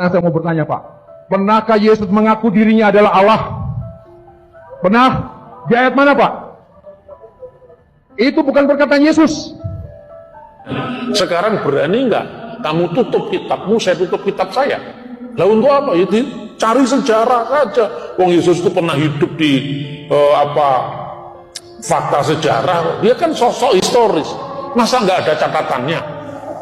Nah, saya mau bertanya, Pak, pernahkah Yesus mengaku dirinya adalah Allah? Pernah? Di ayat mana, Pak? Itu bukan perkataan Yesus. Sekarang berani nggak kamu tutup kitabmu, saya tutup kitab saya? Lah untuk apa? Ya cari sejarah saja. Wong Yesus itu pernah hidup di fakta sejarah. Dia kan sosok historis. Masa nggak ada catatannya?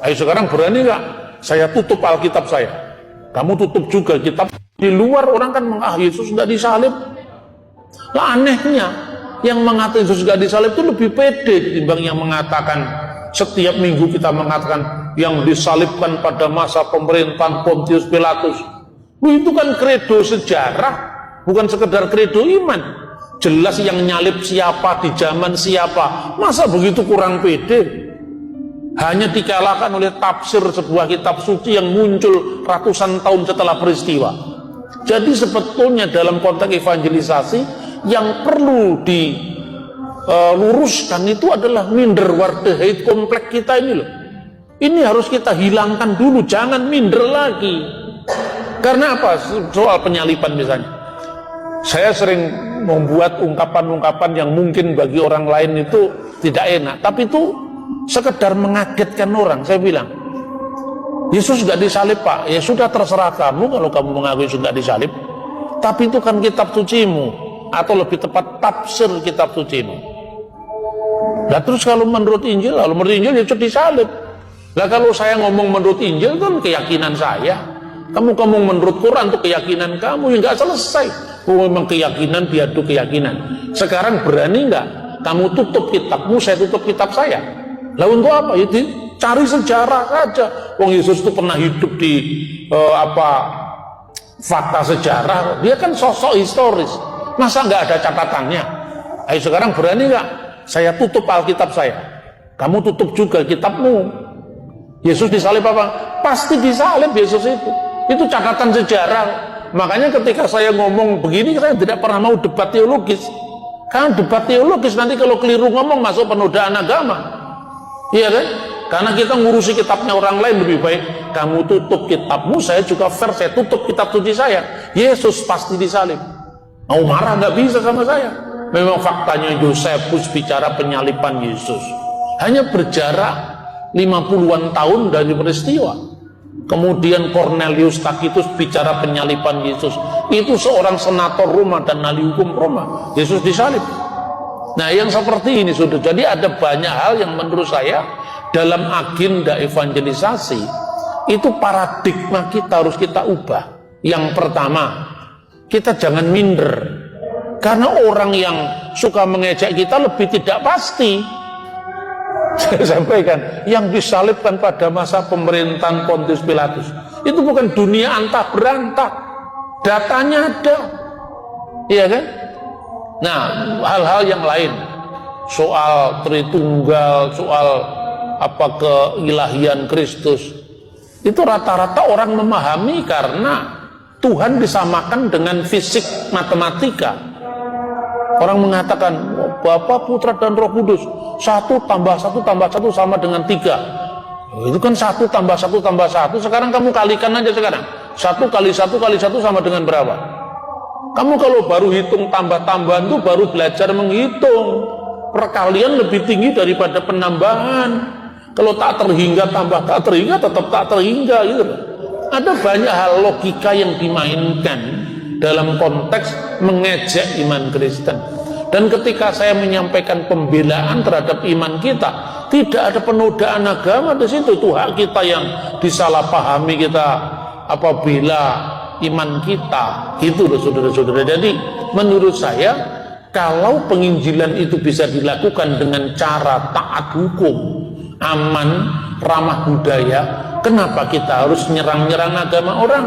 Ayo sekarang berani nggak saya tutup Alkitab saya? Kamu tutup juga kitab. Di luar orang kan Yesus nggak disalib. Lah anehnya, yang mengatakan Yesus nggak disalib itu lebih pede ketimbang yang mengatakan setiap minggu kita mengatakan yang disalibkan pada masa pemerintahan Pontius Pilatus. Itu kan kredo sejarah, bukan sekedar kredo iman. Jelas yang nyalib siapa, di zaman siapa. Masa begitu kurang pede? Hanya dikalahkan oleh tafsir sebuah kitab suci yang muncul ratusan tahun setelah peristiwa. Jadi sebetulnya dalam konteks evangelisasi yang perlu diluruskan itu adalah minderwaardigheid kompleks kita ini loh. Ini harus kita hilangkan dulu, jangan minder lagi. Karena apa? Soal penyaliban misalnya. Saya sering membuat ungkapan-ungkapan yang mungkin bagi orang lain itu tidak enak, tapi itu sekedar mengagetkan orang. Saya bilang, Yesus gak disalib, Pak. Ya sudah, terserah kamu kalau kamu mengaku Yesus gak disalib. Tapi itu kan kitab sucimu, atau lebih tepat tafsir kitab sucimu. Nah terus kalau menurut Injil, Yesus disalib. Nah kalau saya ngomong menurut Injil kan keyakinan saya. Kamu ngomong menurut Quran itu keyakinan kamu, yang gak selesai. Memang keyakinan diadu keyakinan. Sekarang berani nggak kamu tutup kitabmu, saya tutup kitab saya? Lah untuk apa? Ya cari sejarah saja. Wong Yesus itu pernah hidup di fakta sejarah. Dia kan sosok historis. Masa nggak ada catatannya? Ayo sekarang berani nggak saya tutup Alkitab saya? Kamu tutup juga kitabmu. Yesus disalib apa? Pasti disalib Yesus itu. Itu catatan sejarah. Makanya ketika saya ngomong begini, saya tidak pernah mau debat teologis. Karena debat teologis nanti kalau keliru ngomong masuk penodaan agama. Iya kan? Karena kita ngurusi kitabnya orang lain, lebih baik kamu tutup kitabmu, saya juga fair, saya tutup kitab suci saya. Yesus pasti disalib. Mau marah nggak bisa sama saya. Memang faktanya Yosefus bicara penyaliban Yesus. Hanya berjarak 50-an tahun dari peristiwa. Kemudian Cornelius Tacitus bicara penyaliban Yesus. Itu seorang senator Roma dan ahli hukum Roma. Yesus disalib. Nah yang seperti ini sudah. Jadi ada banyak hal yang menurut saya dalam agenda evangelisasi itu paradigma kita harus kita ubah. Yang pertama, kita jangan minder. Karena orang yang suka mengejek kita lebih tidak pasti. Saya sampaikan, yang disalibkan pada masa pemerintahan Pontius Pilatus itu bukan dunia antah berantah. Datanya ada. Iya kan? Nah, hal-hal yang lain, soal Tritunggal, soal keilahian Kristus, itu rata-rata orang memahami karena Tuhan disamakan dengan fisik matematika. Orang mengatakan Bapa, Putra dan Roh Kudus 1 tambah 1 tambah 1 sama dengan 3. Itu kan 1 tambah 1 tambah 1. Sekarang kamu kalikan aja sekarang. 1 kali 1 kali 1 sama dengan berapa? Kamu kalau baru hitung tambah-tambahan itu baru belajar menghitung. Perkalian lebih tinggi daripada penambahan. Kalau tak terhingga tambah tak terhingga tetap tak terhingga gitu. Ada banyak hal logika yang dimainkan dalam konteks mengejek iman Kristen. Dan ketika saya menyampaikan pembelaan terhadap iman kita, tidak ada penodaan agama di situ. Itu hak kita yang disalahpahami kita apabila iman kita. Itu loh saudara-saudara. Jadi menurut saya kalau penginjilan itu bisa dilakukan dengan cara taat hukum, aman, ramah budaya, kenapa kita harus nyerang-nyerang agama orang?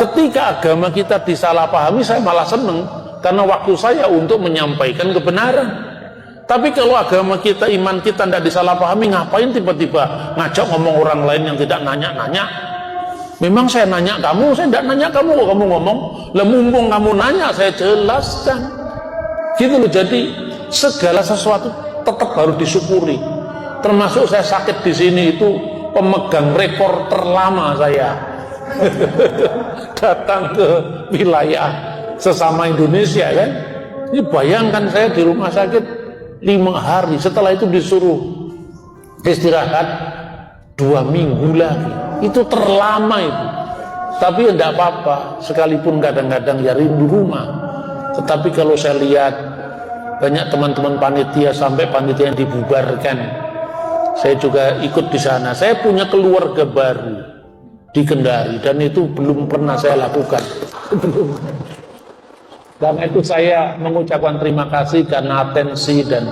Ketika agama kita disalahpahami, saya malah seneng karena waktu saya untuk menyampaikan kebenaran. Tapi kalau agama kita, iman kita tidak disalahpahami, ngapain tiba-tiba ngajak ngomong orang lain yang tidak nanya-nanya? Memang saya nanya kamu, saya tidak nanya kamu, kok kamu ngomong. Lah mumpung kamu nanya, saya jelaskan. Gitu loh. Jadi segala sesuatu tetap harus disyukuri. Termasuk saya sakit di sini itu pemegang rekor terlama saya datang ke wilayah sesama Indonesia kan. Ini bayangkan saya di rumah sakit 5 hari, setelah itu disuruh istirahat 2 minggu lagi. Itu terlama itu. Tapi ya enggak apa-apa, sekalipun kadang-kadang ya rindu rumah. Tetapi kalau saya lihat banyak teman-teman panitia sampai panitia yang dibubarkan, saya juga ikut di sana. Saya punya keluarga baru di Kendari dan itu belum pernah saya lakukan. Belum. Karena itu saya mengucapkan terima kasih karena atensi dan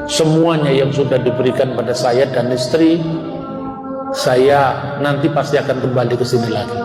semuanya yang sudah diberikan pada saya dan istri. Saya nanti pasti akan kembali ke sini lagi.